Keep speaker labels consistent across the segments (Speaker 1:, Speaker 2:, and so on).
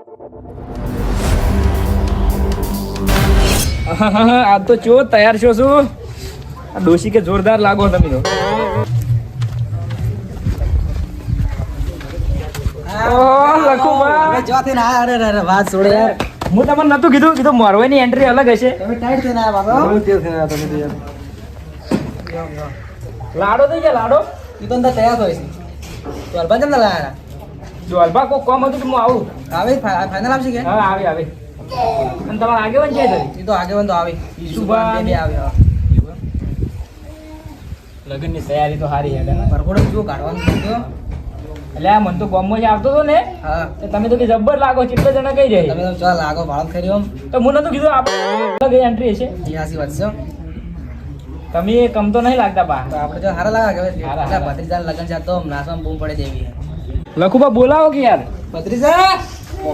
Speaker 1: આ તો ચો તૈયાર છો શું? આ ડોશી કે જોરદાર લાગો તમે તો. હું તમને નતું કીધું મોરવાઈની એન્ટ્રી અલગ હશે. લાડો થઈ ગયા લાડો. જોલભા કોઈ કોમ હતું તો હું આવું.
Speaker 2: ફાઇનલ આવશે કે?
Speaker 1: હા આવે આવે. અને તમારા આગેવાન છે
Speaker 2: એ તો આગેવાન તો આવે.
Speaker 1: ઈશુભાઈ
Speaker 2: બે આવે.
Speaker 1: લગ્નની તૈયારી તો સારી હે.
Speaker 2: પરકોડો જો કાઢવાનું છે તો.
Speaker 1: એટલે આ મન તો ગામમાં જ આવતો હતો ને.
Speaker 2: હા.
Speaker 1: તમે તો કે જબ્બર લાગો કેટલા જણા કઈ જાય.
Speaker 2: તમે તો ચાલ લાગો ભાડમ કરી આમ.
Speaker 1: તો મને નતું કીધું આપણે એન્ટ્રી હશે.
Speaker 2: એ હાસી વાત છે.
Speaker 1: તમે કમ તો નહીં લાગતા બા.
Speaker 2: તો આપણે જો હારા લાગે કે
Speaker 1: હારા.
Speaker 2: એટલે ભત્રીજા લગન છે તો નાસવામાં બૂમ પડે દેવી.
Speaker 1: લખુબા બોલાવો કે યાર.
Speaker 2: ભત્રીજા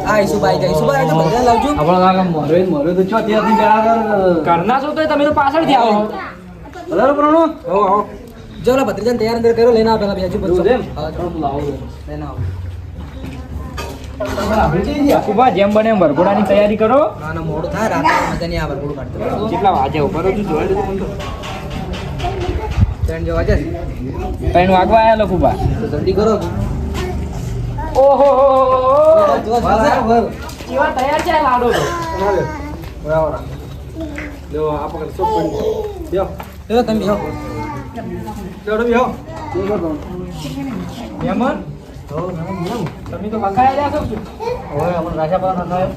Speaker 2: હા ઈશુભાઈ જાય. ઈશુભાઈ તો ભત્રીજા લાવજો.
Speaker 3: આપણા કાકા મોરે તો છો ત્યાંથી બેડા
Speaker 1: કરના છો તો તમે તો પાછળથી આવો.
Speaker 3: બરાબર પ્રણો આવો
Speaker 2: જો લા ભત્રીજાને તૈયાર અંદર કર્યો લઈને આવ પેલા બીજું બધું
Speaker 3: એમ?
Speaker 2: હા
Speaker 3: ચાલો લાવો
Speaker 2: લઈને આવ.
Speaker 1: લખુબા જેમ બને એમ વરઘોડાની તૈયારી કરો.
Speaker 2: ના ના મોડું થાય રાતે મજા નહીં આવે ભરપૂર કાઢતો.
Speaker 1: કેટલા વાગે ઉપર હતું જોઈ લીધું મને તો.
Speaker 2: ટ્રેન જો વાજે
Speaker 1: 3 વાગવા આયા લખુબા.
Speaker 2: તો જલ્દી કરો.
Speaker 1: ઓહો
Speaker 2: જો વાજે
Speaker 1: કેવા તૈયાર છે આ લાડો તો.
Speaker 3: બરાબર લો આપણે સબ પડી લ્યો
Speaker 2: જો તમે જો
Speaker 3: ચડો બેહો
Speaker 1: મહેમાન તમે તો હકાયા રહ્યા છો શું?
Speaker 3: હવે આપણે રાજા પાના થાય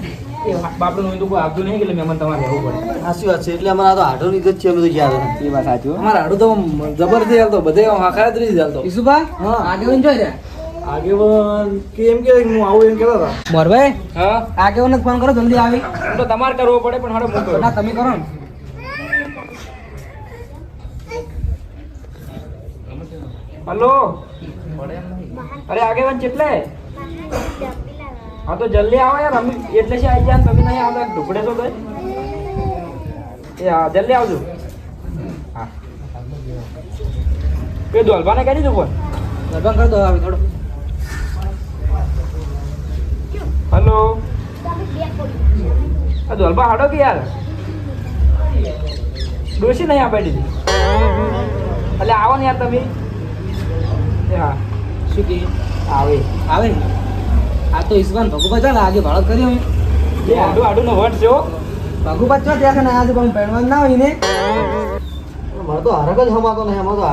Speaker 1: એ બાપડું નું તો કોઈ આવતું નહીં એટલે મહેમાન તમારે રહેવું પડે.
Speaker 3: સાચી વાત છે એટલે અમારા તો આઢો ની જ છે અમે તો જ્યાં
Speaker 1: એ વાત સાચું.
Speaker 3: અમારા આઢો તો જબરથી હાલતો બધે હાખાયા જ રહી ચાલતો
Speaker 2: ઈશુભાઈ
Speaker 3: હા.
Speaker 2: આગેવાન જોઈ રે
Speaker 3: આગેવાન કે એમ કે હું આવું એમ કહેતા હતા
Speaker 2: મોરભાઈ
Speaker 1: હા
Speaker 2: આગેવાનને ફોન કરો જલ્દી આવી.
Speaker 1: એમ તો તમારે કરવો પડે પણ હાડો મૂકો.
Speaker 2: ના તમે કરો ને.
Speaker 1: હલો અરે આગેવાન કેટલે? હા તો જલ્દી આવો યાર. અમે એટલે છે આવી ગયા તમે નહીં આવતા ઢુકડે છો તો એ હા જલ્દી આવજો. હા કે દોલભાને કરી દીધું ફોન.
Speaker 2: ગરબા કરી દો આવે થોડો.
Speaker 1: હલો આ દોલભા હાડો કે યાર ડોસી નહીં આપી દીધી. એટલે આવો ને યાર તમે. એ હા
Speaker 2: શું કે
Speaker 1: આવે
Speaker 2: આવે ને આ તો ઈશુભાઈ ભગુભાઈ ચાલે આજે ભાડો કર્યો અમે.
Speaker 1: એ આડું આડું નો વટ છે હો.
Speaker 2: ભગુભાઈ ચો ત્યાં ને આજે પણ પહેરવાનું ના હોય ને.
Speaker 3: મારે તો હરક જ હમાતો નહીં અમારે તો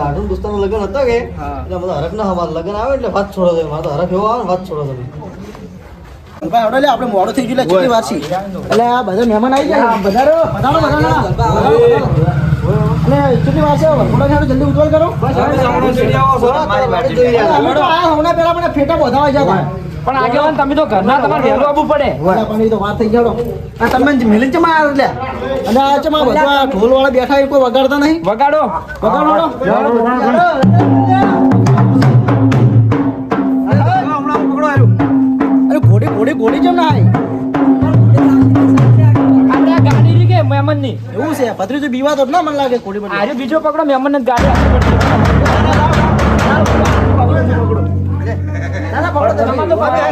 Speaker 3: આઢું દોસ્તાનો લગ્ન હતો કે
Speaker 2: હા.
Speaker 3: એટલે અમારે હરક ના હમાતો લગ્ન આવે એટલે વાત છોડો તમે મારે તો હરક એવો આવે ને વાત છોડો તમે
Speaker 2: ભાઈ આવડે લે આપણે મોડું થઈ ગયું લે કેટલી વાર છે એટલે આ બધા મહેમાન આવી ગયા બધારો અને કેટલી વાર છે વરઘોડા છાડો જલ્દી ઉતવળ કરો અમે તો આયા હમણાં પેલા મને ફેટા બોધાવા જતા
Speaker 1: પણ આગેવાન તમે તો ઘરના તમારે વહેલું આવવું પડે.
Speaker 2: પણ એ તો વાત થઈ ગયો આ તમે મિલન ચમાં આવ્યા લે અને આ ચમાં બધા ઢોલ વાળા બેઠા એ કોઈ વગાડતા નહીં
Speaker 1: વગાડો
Speaker 2: અરે ઘોડી કેમ ના આવી
Speaker 1: આપણે આ ગાડી રહી કે મહેમાન ની
Speaker 2: એવું છે ભત્રીજો બીવા તો ના મને લાગે ઘોડી બની
Speaker 1: આજે બીજો પકડો મહેમાન ને ગાડી આપવી પડશે.
Speaker 2: ના પકડો
Speaker 1: તમારે તો પકડાય.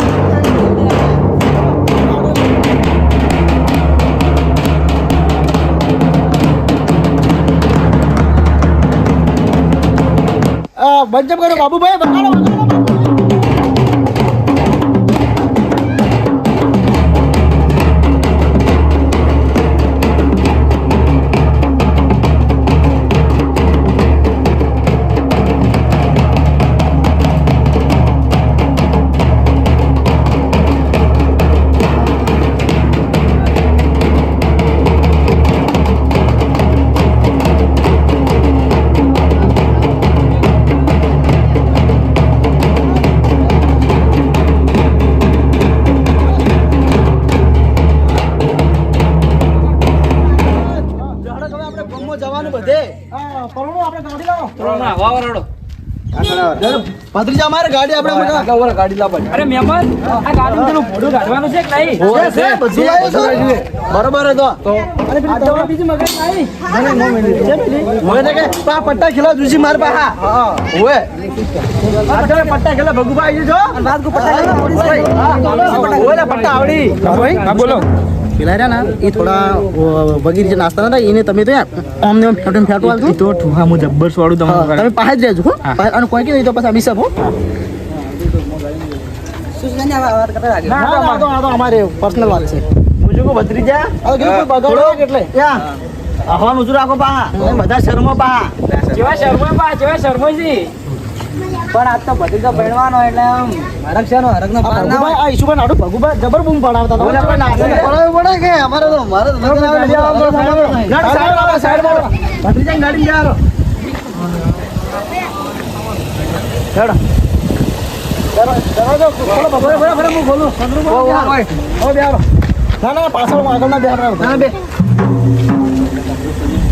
Speaker 2: બંજમ કરો બાબુભાઈ વગાડો જવાનું બધે પરોણો આપણે ગાડી લાવો
Speaker 1: વાવ રડો.
Speaker 2: ભત્રીજા મારે ગાડી આપણે ગાડી લાવવા
Speaker 1: અરે મહેમાન આ ગાડીમાં પેલું ભોડું કાઢવાનું છે કે નહીં?
Speaker 2: બધું લાવ્યો છો? બરોબર હતો
Speaker 1: અરે પેલી દવા બીજી મગજ નહીં.
Speaker 2: મને કે પા પટ્ટા ખેલા દુસી માર પા હા ઓએ આજે પટ્ટા ખેલા ભગુભાઈ જો રાત કો પટ્ટા ખેલા ઓલે પટ્ટા આવડી
Speaker 1: હા બોલો.
Speaker 2: પેલા રહ્યા ને એ થોડા વગીર જે નાસ્તા હતા એને તમે તો અમને ફેટો આવતું
Speaker 1: તો ઠુહા હું જબ્બર વાળું તમને
Speaker 2: તમે પાસે જ રહેજો હો અને કોઈ કે નહીં તો પછી અમી સબ હો ના તો અમારે પર્સનલ વાત છે મુજુકો ભત્રીજા હવે કેવું કોઈ બગાડો એટલે યા આહવાનું ઉજુ રાખો પા બધા શર્મો પા
Speaker 1: જેવા શર્મા પા જેવા શર્મોજી.
Speaker 3: પણ આજ તો ભત્રીજો ભણવાનો એટલે આમ હરક છે નો હરક નો પાર ના
Speaker 2: ભગુભાઈ આ ઈશુભાઈ નાડુ ભગુભાઈ જબર બૂમ પડાવતા હતા આપણે નાખે પડે કે અમારે તો સાઈડ ભત્રીજા ગાડી યાર હેડો દરવાજો ખોલો બરાબર હું ખોલું ના ના પાછળ આગળ ના બેહાર ના બે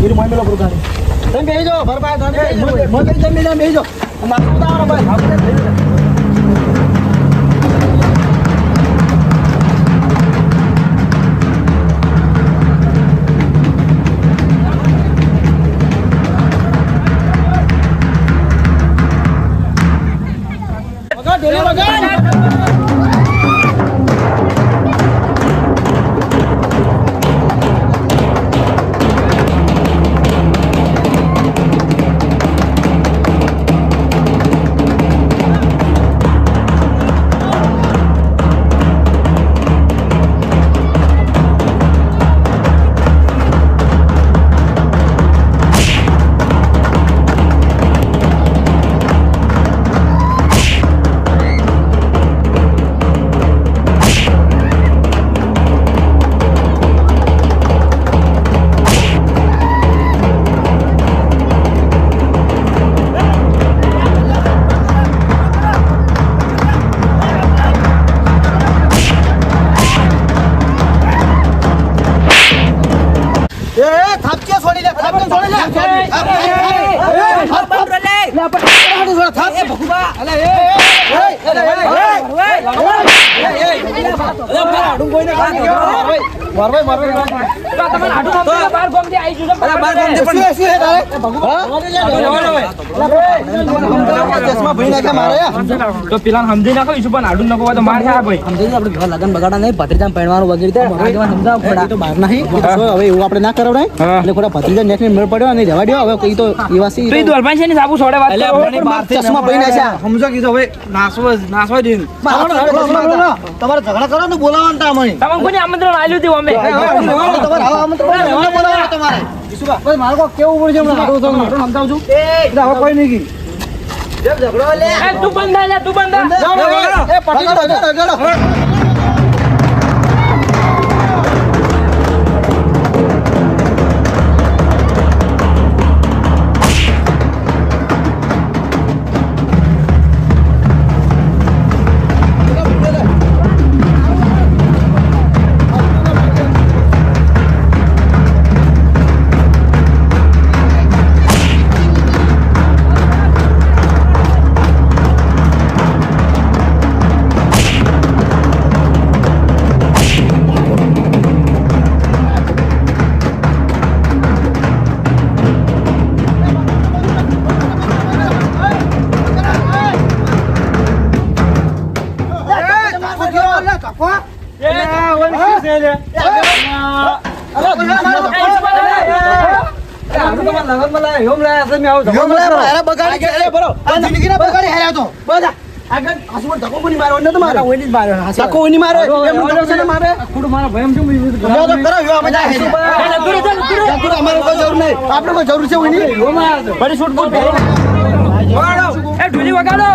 Speaker 2: ઈર મોય મેલો ગાડી તમે બેહી જાઓ ભરપાઈ ગાડી મોય જમીને બેહી જાઓ મારું તો આવરો ભાઈ આપણે
Speaker 1: તો પેલા સમજી નાખો ઈશુ પણ આડું નકો હોય તો માર ખા ભાઈ.
Speaker 3: લગન બગાડા નહીં ભત્રીજા ભણવાનું વગેરે સમજાવ
Speaker 2: તો બહાર નહીં હવે એવું આપણે ના કરાવડાય એટલે ખોટા ભત્રીજા નેટ મેળ પડ્યો અને રહેવા દો હવે કઈ તો એવાસી
Speaker 1: તો ઈ દોલભાઈ છે ને સાબુ છોડે વાત કરો.
Speaker 2: ચશ્મા પહેરી નાખ્યા
Speaker 3: સમજો કીધું હવે નાસવા દે
Speaker 2: તમારે ઝઘડા કરો ને બોલાવવાનું તા મને
Speaker 1: તમને કોને આમંત્રણ આલ્યું હતું અમે?
Speaker 2: તમારે આવા આમંત્રણ બોલાવવાનું તમારે ઈશુભા મારે કો કેવું પડશે હમણાં સમજાવું છું હવે કોઈ નહીં કી
Speaker 1: એ તું બંધા લે તું બંધા.
Speaker 2: એ પટી
Speaker 1: ઢોલી વગાડો.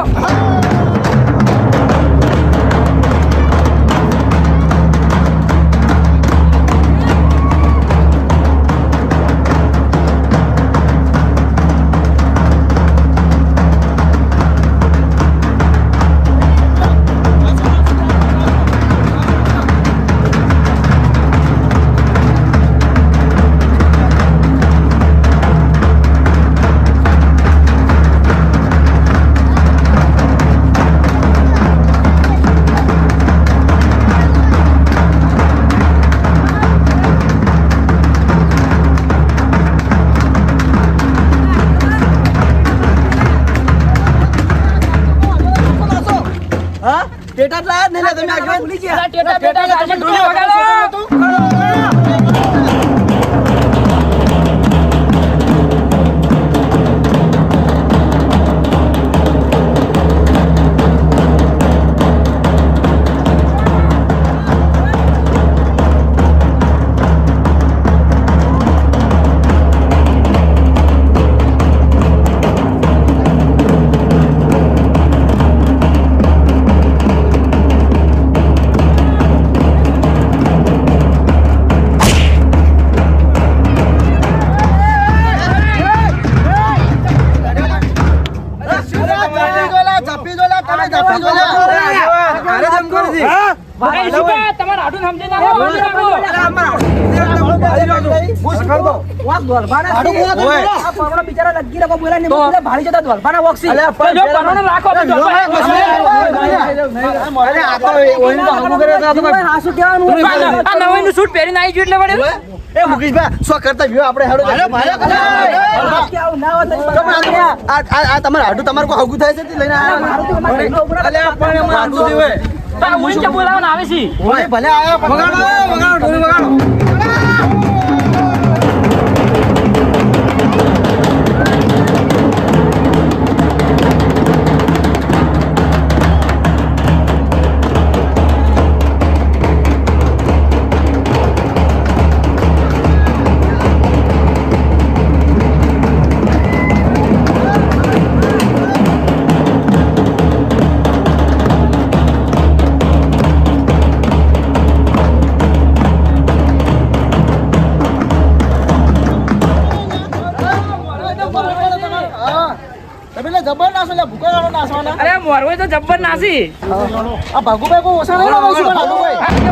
Speaker 2: ટેટા લાયા નહીં લે તમે આગળ ભૂલી ગયા
Speaker 1: ટેટા બેટા તમે ઢોલ વગાડો તમારે આડું સમજી નાખો
Speaker 2: બિચારા લગી રાખો બોલા ને ભાડી જતા દ્વારપાના વોક્સી
Speaker 1: રાખો નવાઈનું સૂટ પહેરીને આવી ગયું એટલે વળે
Speaker 2: એ મુકેશભાઈ શું કરતા વ્યુ આપણે હેડો આ તમારે હાડું તમારે કોઈ હગું થાય છે તે લઈને આવ્યા
Speaker 1: બોલાવવાના આવે છે
Speaker 2: ભલે આયા વગાડો ઢોલ વગાડો જબર નાસો લે ભૂકા નાસવાના
Speaker 1: અરે મોરવાઈ તો જબ્બર નાસી
Speaker 2: આ ભાગુભાઈ કોઈ ઓછા નહીં લાવે છે ભાગુભાઈ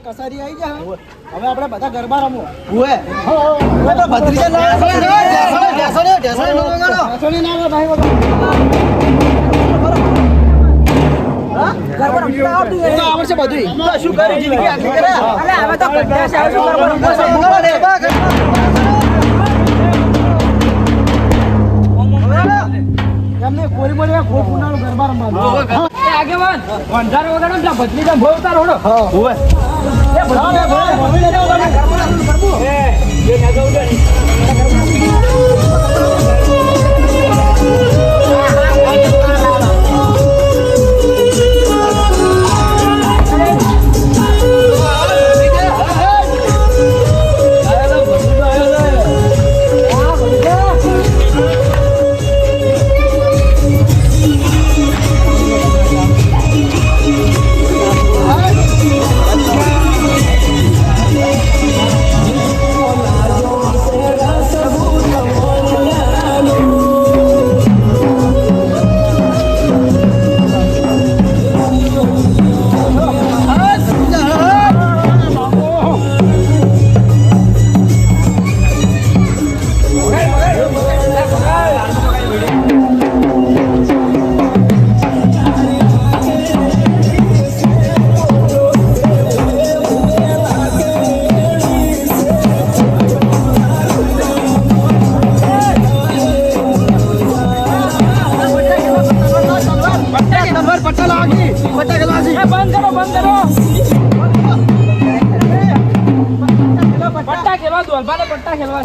Speaker 2: કસારી આવી જા હવે આપણે બધા ગરબા રમો ઓએ ઓએ ભત્રીજા આવડશે બધું શું કરી જિંદગી આખી કરે હવે તો એમને કોરી બોલી ખોટ પુનાનો ગરબા રમવાનું
Speaker 1: આગેવાન વંધારો વગાડો એટલે ભત્રીજા ભો ઉતારો હોડો
Speaker 2: ઓએ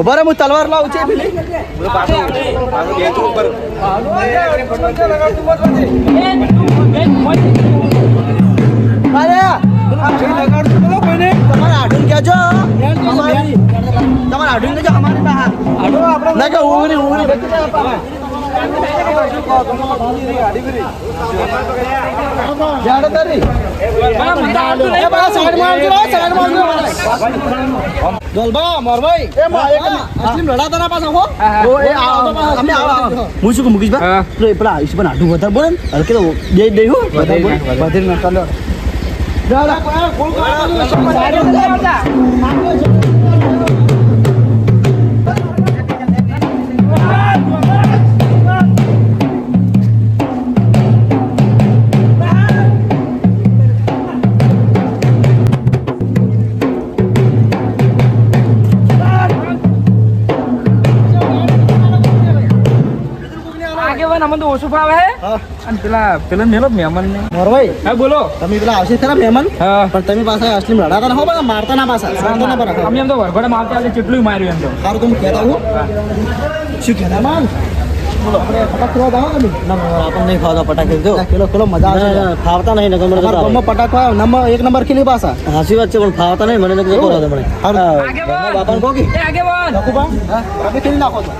Speaker 2: બરાબર હું તલવાર લાવું છે પેલી તમારે આઢું કહેજો તમારે આઢું કહેજો અમારી ના કે મુકેશભાઈ પેલા આયુષ્યમાન આઢું વધારે બોલે હલકે તો દે વધારે
Speaker 1: આગેવાન અમને તો ઓછું ભાવે અને પેલા મેલો મહેમાન ને
Speaker 2: મોરભાઈ
Speaker 1: હા બોલો
Speaker 2: તમે પેલા આવશે ખરા મહેમાન
Speaker 1: હા
Speaker 2: પણ તમે પાછા અસલી લડાતા ના હો બધા મારતા ના પાછા સાંતો ના બરાબર
Speaker 1: અમે એમ તો વરઘોડા મારતા આવતા કેટલું માર્યું એમ તો
Speaker 2: સારું તમે કહેતા હું શું કહેતા માન બોલો આપણે પટાક કરવા જાઓ તમે
Speaker 3: ના આપણને નહીં ખાવા પટાકે જો
Speaker 2: કિલો મજા આવશે
Speaker 3: ફાવતા નહીં ને ગમે
Speaker 2: ગમો પટાક નંબર 1 નંબર ખીલી પાછા
Speaker 3: હાસી વાત છે પણ ફાવતા નહીં મને નથી ખબર મને
Speaker 1: આગેવાન
Speaker 3: બાપાને કોકી
Speaker 1: એ આગેવાન
Speaker 2: લખુબા તમે ખીલી નાખો તો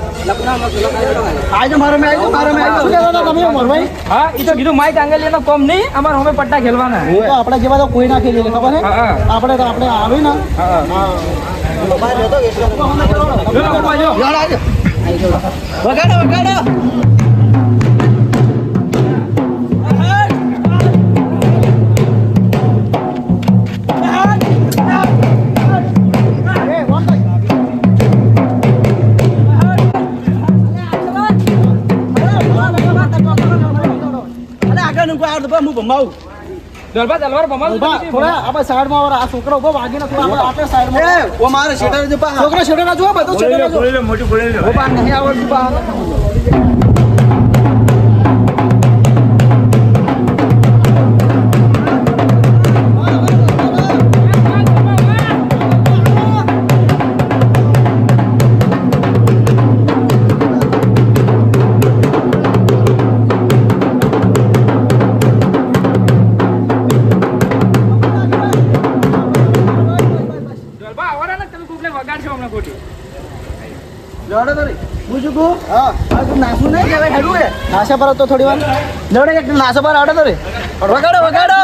Speaker 2: આજો મારો મે આજો શું કહેતા તમે મોરભાઈ
Speaker 1: હા ઈ તો કીધું માઈક આંગલિયાનો કોમ નહીં અમાર હવે પટ્ટા ખેલવાના
Speaker 2: તો આપણે જેવા તો કોઈ ના ખેલી ખબર હે
Speaker 1: હા
Speaker 2: આપણે આવી ને
Speaker 1: હા
Speaker 3: બહાર રહેતો એટલે
Speaker 2: વગાડો વગાડો
Speaker 1: દરબાર તલવાર ભમાલ
Speaker 2: થોડા આપણે સાઈડમાં આ છોકરો ઉભો વાગીને થોડા આપણે સાઈડમાં ઓ મારે શેટર જે પા છોકરો શેટર ના જો બધું શેટર ના જો
Speaker 1: મોટી બોલી લે
Speaker 2: ઓ બા નહીં આવડતું પા લડો તો પૂછું કો હા આ તું નાસું નહીં લેવાય હેડું એ નાસા પર તો થોડી વાર લડે એક નાસા પર આવડે તો રે વગાડો વગાડો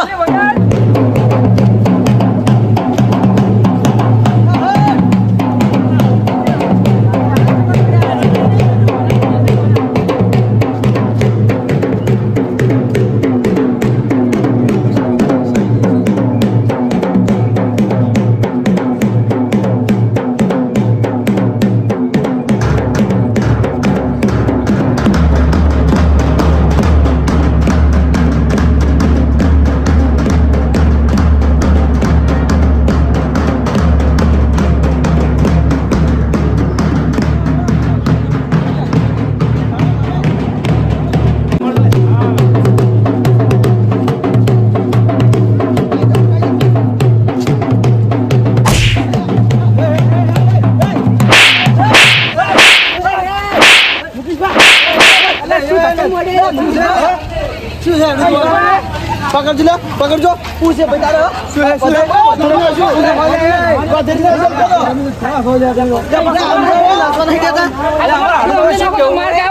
Speaker 2: પકડજો પકડજો પૂછે બતાડો શું હે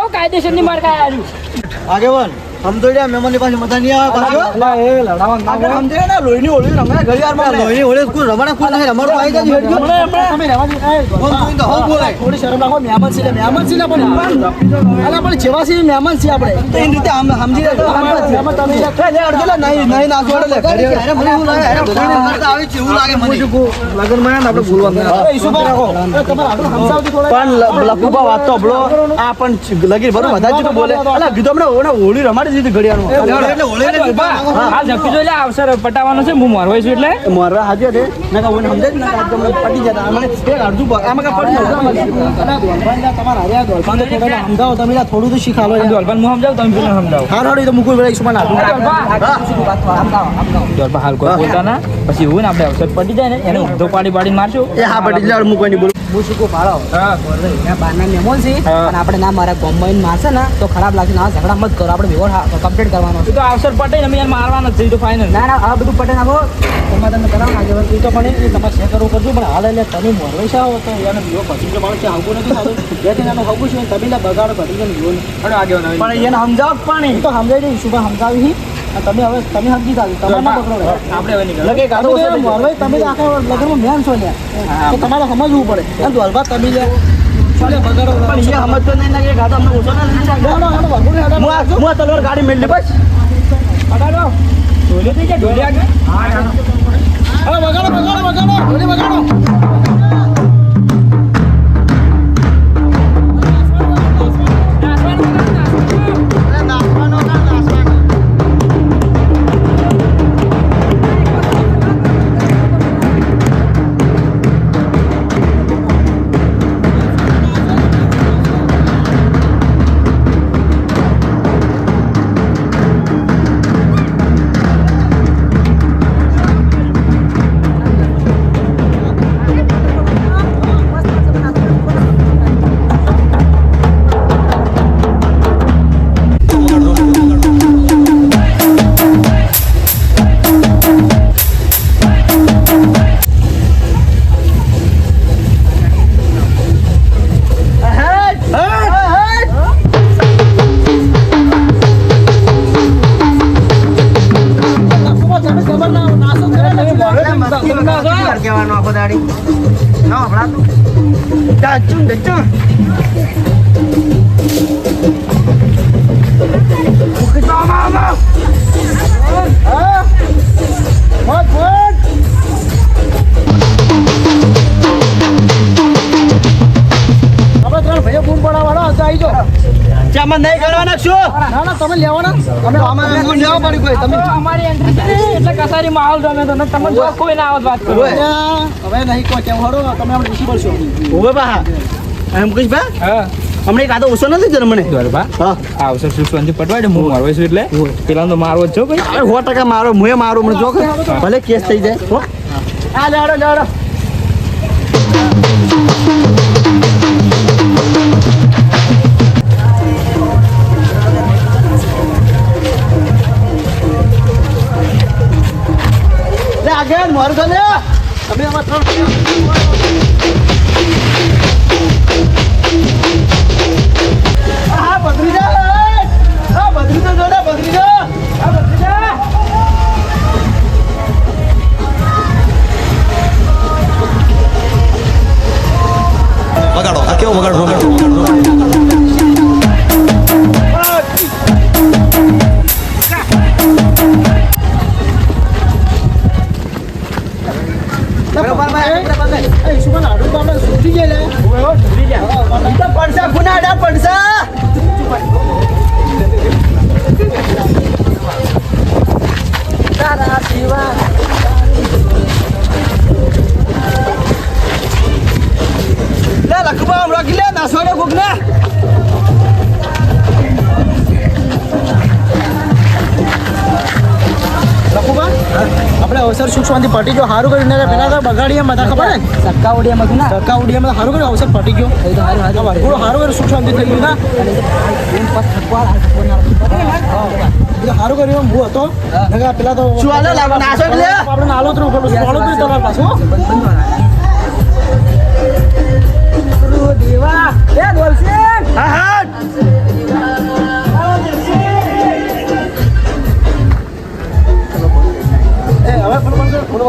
Speaker 1: કાયદેસર ની માર કાય
Speaker 3: આગેવાન हम तो यार मेमन के पास मत नहीं आया पाछो
Speaker 2: એ લડાવા ના
Speaker 3: हम दे ना लोईनी ओळी रमे घडियार में लोईनी ओळे को रमणा को नहीं रमण को आई जाजी हेड जो
Speaker 2: તમે રહેવાની
Speaker 3: કોણ કોણ તો હું બોલાય
Speaker 2: થોડી શરમ રાખો મહેમાન છે ને પણ અલા પણ જેવા છે મહેમાન છે આપણે
Speaker 3: તો इन રીતે સમજી લે
Speaker 2: મહેમાન તમે
Speaker 3: લે અડજે નહીં નહીં ના જોડે લે અરે મને હું લાગે અરે બોલીને કરતા આવી છે એવું લાગે મને
Speaker 2: લગન માં આપણે બોલવાનું ઈસુ પર રાખો તમારે આગળ સમજાવજો થોડા
Speaker 3: પણ લખુબા વાત તો અબળો આ પણ લગી બરો બધા જ બોલે અલા કીધું આપણે હોળી રમાડી દીધી ઘડિયાળમાં એટલે હોળી ને
Speaker 1: હાલ ઝપકી જો લે અવસર પટાવવાનો છે હું મારવાઈ છું એટલે
Speaker 3: મોરવા હાજર છે ને કે ઓને સમજે ને કે તમને પટી જતા મને એક અડધું આમાં કે પડી
Speaker 2: અને દોલભાઈ તમારા હારે દોલભાઈ થોડા સમજાવો તમે થોડું તો શીખાલો
Speaker 1: દોલભાન હું સમજાવું તમે પેલા સમજાવો
Speaker 2: હા રોડી તો મુકુલ વેલા ઈસુમાન આટલું
Speaker 1: દોલભા હાલ કોઈ બોલતા ના પછી એવું ને આપણે અવસર પડી જાય ને એને ઊંધો પાડી મારશું
Speaker 2: એ હા પડી જાય મુકવાની બોલ
Speaker 4: હું શું કહું ભાડો
Speaker 1: હા
Speaker 4: બહારના મહેમાન છે
Speaker 1: હા.
Speaker 4: અને આપણે ના મારા ગોમમાં મારશે ને તો ખરાબ લાગશે ના ઝઘડા મત કરો આપણે વ્યવહાર કમ્પ્લીટ કરવાનો છે
Speaker 1: એ તો અવસર પટે ને અમે યાર મારવાના જ છે એ તો ફાઇનલ
Speaker 4: ના ના આ બધું પટે નાખો એમાં તમે કરાવો ના આગળ
Speaker 2: એ તો પણ એ તમારે શેર કરવું કરજો પણ હાલ એટલે તમે મોરવાઈ છો તો એને બીજો પછી જો માણસ આવવું નથી થતું જેથી એનું હગું છે તમે લે બગાડો કરી ને બીજો
Speaker 1: અરે આગળ ના
Speaker 2: પણ એને સમજાવ પણ એ તો સમજાવી દઈ શુભા સમજાવી તમે હવે તમે સમજી જાજો તમારે ના પકડો
Speaker 1: આપણે હવે નીકળ
Speaker 2: લગે ગાડો મોરવાઈ તમે તો આખા લગનમાં મેન છો ને તો તમારે સમજવું પડે એમ તો હલવા તમે લે ચાલે બગાડો પણ એ સમજતો નહીં લાગે ગાડો અમને ઓછો ના હું તલવાર ગાડી મેળવી બસ
Speaker 1: પટાડો ઢોલી થઈ ગયા ઢોલી આગળ
Speaker 2: અરે વગાડો ઢોલી વગાડો નહીં ગણવાના છો ના તમે લેવાના અમે આમાં લેવા પડી કોઈ તમે
Speaker 1: અમારી એન્ટ્રી છે એટલે કસારી માહોલ રમે તો તમે જો કોઈ ના આવત વાત કરો
Speaker 2: હવે નહીં કોઈ કેમ હરો તમે આપણે રિસીવર છો ઓવે બા એમ કઈશ બા
Speaker 1: હા
Speaker 2: હમણે એક આદો ઓછો નથી જર મને
Speaker 1: બરાબર હા આવશે સુશવંતી પટવાડે હું મારવો છું એટલે પેલા તો મારવો જ છો ભાઈ
Speaker 2: 100% મારો મુએ મારો મને જો ભલે કેસ થઈ જાય હો આ લેડો આગળ મારું ગલે તમે આમાં ત્રણ આ બદરી તો જોડે બદરી જા
Speaker 3: વગાડો આ કેવો વગાડો
Speaker 2: આપણે અવસર સુખ શાંતિ પટી ગયો સારું કર્યું ને પેલા તો બગાડી એમ બધા ખબર ને
Speaker 4: સક્કા ઓડિયામાં હતું ના
Speaker 2: સરકાર ઉડિયામાં સારું કર્યું અવસર પટી ગયો
Speaker 4: સારું
Speaker 2: થોડું સારું કર્યું સુખ શાંતિ થઈ ગયું ના સારું કર્યું હું હતો પેલા તો શું હાલે આપણે નાલોતરું કરું નાલોતરું તમારા પાછું
Speaker 4: દેવા એ દોલસિંહ
Speaker 2: હા હવે થોડો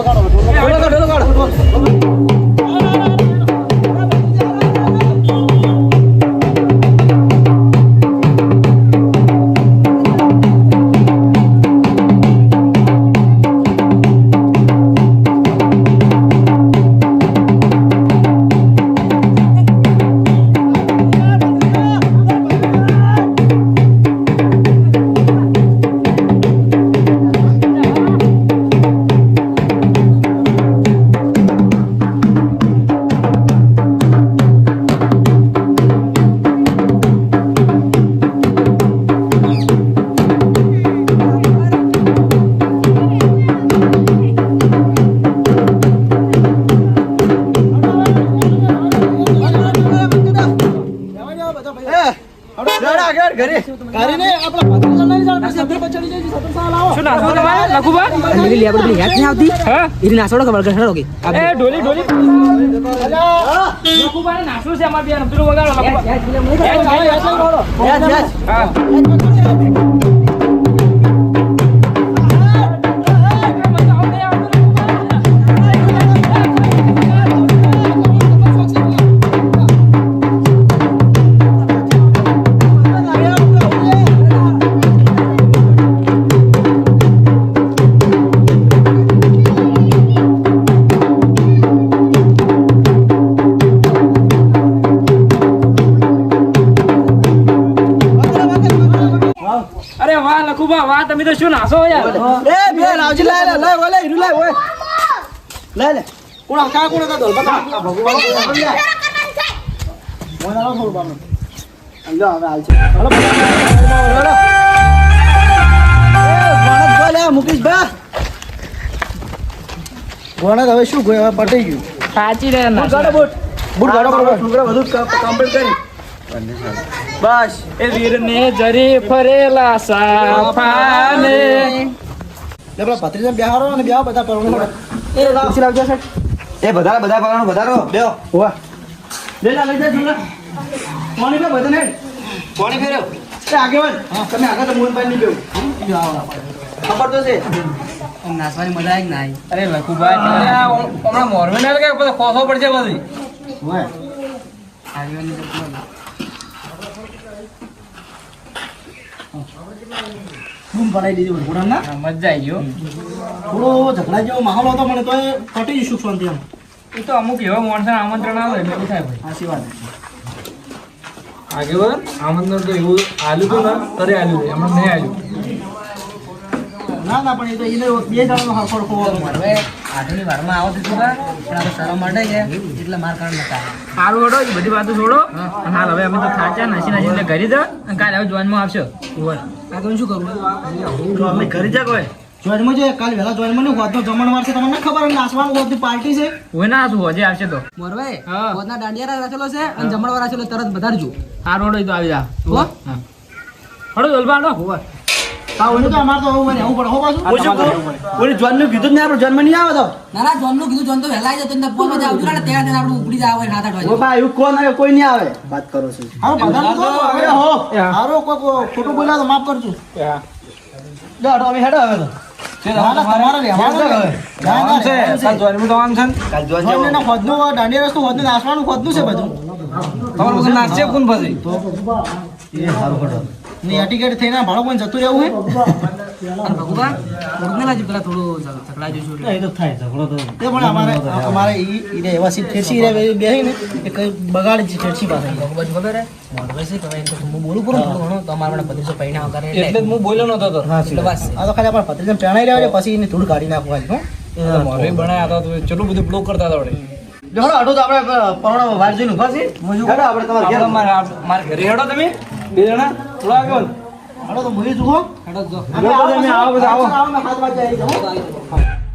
Speaker 1: તમે તો શું નાસો યાર
Speaker 3: એ બે લાવજી લાય લે ઓલે હીરું લાય ઓય લે લે કોણ આ કોણ હતા દોલબા ભગવાન મોય ના થોડું બામ અંજો હવે હાલ છે હાલો ગણત બોલે મુકેશ બા ગણત હવે શું ગયો પટી ગયું
Speaker 1: સાચી રે
Speaker 3: બૂટ ગાડો બૂટ ગાડો બરોબર છોકરા બધું કમ્પ્લીટ કરી બસ
Speaker 1: એ વીરને જરી ફરેલા સાફાને
Speaker 3: લે પેલા ભત્રીજા બેહારો અને બેહો બધા પરવાનો એ ખુશી લાવજો સાહેબ
Speaker 2: એ બધા પરવાનો વધારો બેહો
Speaker 3: હોવા લે લા લઈ જા જોલા પાણી પે બધાને
Speaker 2: પાણી ફેરવ
Speaker 3: એ આગેવાન તમે આગળ તો મોહન ભાઈ ની બેવ ખબર તો છે
Speaker 4: નાસવાની મજા આવી ના આવી
Speaker 1: અરે લખુભાઈ હમણાં મોરવે ના કે બધો ખોખો પડશે બધી
Speaker 3: હોય બૂમ પડાઈ દીધી વડોદરા ના
Speaker 1: મજા આવી ગયો
Speaker 3: થોડો ઝઘડા જેવો માહોલ હતો પણ તો પટી જશું શાંતિ એમ
Speaker 1: એ તો અમુક એવા માણસો આમંત્રણ આવે એટલે એવું થાય ભાઈ
Speaker 3: સાચી વાત
Speaker 1: આગેવાન આમંત્રણ તો એવું આલ્યું તો ના તરે આલ્યું એમાં નહીં આલ્યું
Speaker 3: ના પણ એ તો એને બે જણાનો હરફળ ખોવાનો
Speaker 4: હવે આધુનિક વારમાં આવો તો ખરા પણ આપણે શરમ માટે છે એટલે માર કારણ નતા
Speaker 1: સારું હડો એ બધી વાતો છોડો અને હાલ હવે અમે તો થાચ્યા નાસી એટલે ઘરે જા અને કાલે હવે જોઈનમાં આવશે
Speaker 4: આ તો શું કરું
Speaker 3: અમે ઘરે જા કોઈ જોઈનમાં છે કાલ વહેલા જોઈનમાં ને હોતનો જમણવાર છે તમને ખબર હોય નાસવાનું હોતની પાર્ટી છે
Speaker 1: હોય ના શું હજે આવશે તો
Speaker 4: મોરવે
Speaker 1: હા.
Speaker 4: પોતના દાંડિયા રાખેલો છે અને જમણવાર રાખેલો તરત વધારજો
Speaker 1: સારું હડો એ તો આવી જા
Speaker 4: હો
Speaker 1: હડો જલબા હડો
Speaker 3: હા ઓલું તો અમાર તો આવું ને આવું પડે હો પાછું
Speaker 2: હું શું કહું ઓલી જોનનું કીધું જ ને આપણે જન્મ નહીં આવે તો
Speaker 4: ના ના જોન નું કીધું જોન તો વહેલા આવી જતો ને પોલ માં આવજો ને ત્યાં આપણે ઉપડી જાવ હોય 7-8 વાગે
Speaker 2: ઓ ભાઈ એવું કોણ આવે કોઈ નહીં આવે વાત કરો છો
Speaker 3: હારો બધાને તો હવે હો હારો કોઈ ખોટું બોલ્યા તો માફ કરજો
Speaker 2: જો હટો અમે હેડો હવે તો
Speaker 3: ના ના તમારે રહેવાનું છે હવે ના ના
Speaker 1: છે કાલ જોઈનમાં તો આમ છે ને
Speaker 2: કાલ જોન
Speaker 3: જોઈને ના ખોદનું દાંડિયા રસ્તો ખોદનું નાસવાનું ખોદનું છે બધું
Speaker 1: તમારું બધું નાચશે કોણ પછી
Speaker 2: એ સારું હટો
Speaker 3: ને એટીકેટ થઈને ભાડો કોઈ જતું રહેવું હે
Speaker 4: અને ભગવાન ઓળખને લાજી પેલા થોડું ઝઘડા જોઈશું
Speaker 3: એ તો થાય ઝઘડો તો એ પણ અમારે ઈ એવા સીટ ઠેરસી રે બેહી ને એ કઈ બગાડી છે ઠેરસી પાસે
Speaker 4: ભગવાન ખબર હે મોરવે છે તમે તો હું બોલું પૂરું થોડું ઘણું તો અમારા મને 2500 પૈણા કરે
Speaker 1: એટલે જ હું બોલ્યો નતો તો
Speaker 4: એટલે બસ
Speaker 3: આ તો ખાલી આપણા ભત્રીજાને પહેણાઈ રહ્યા છે પછી એને ધૂળ કાઢી નાખવા હો
Speaker 1: મોરે બનાયા હતા તો ચેટલું બધું બ્લોક કરતા હતા વડે
Speaker 2: જો હટો હટો તો આપણે પરણો વાર જોઈને ઉભા છીએ હેડો આપણે તમારે ઘેર
Speaker 1: મારા ઘરે હેડો તમે બે જણા થોડા આગળ
Speaker 3: હાલો તો મુઈ જુઓ
Speaker 4: હેડો જો
Speaker 1: તમે આવો બધા આવો
Speaker 3: આવો 7 વાગે આવી જાઓ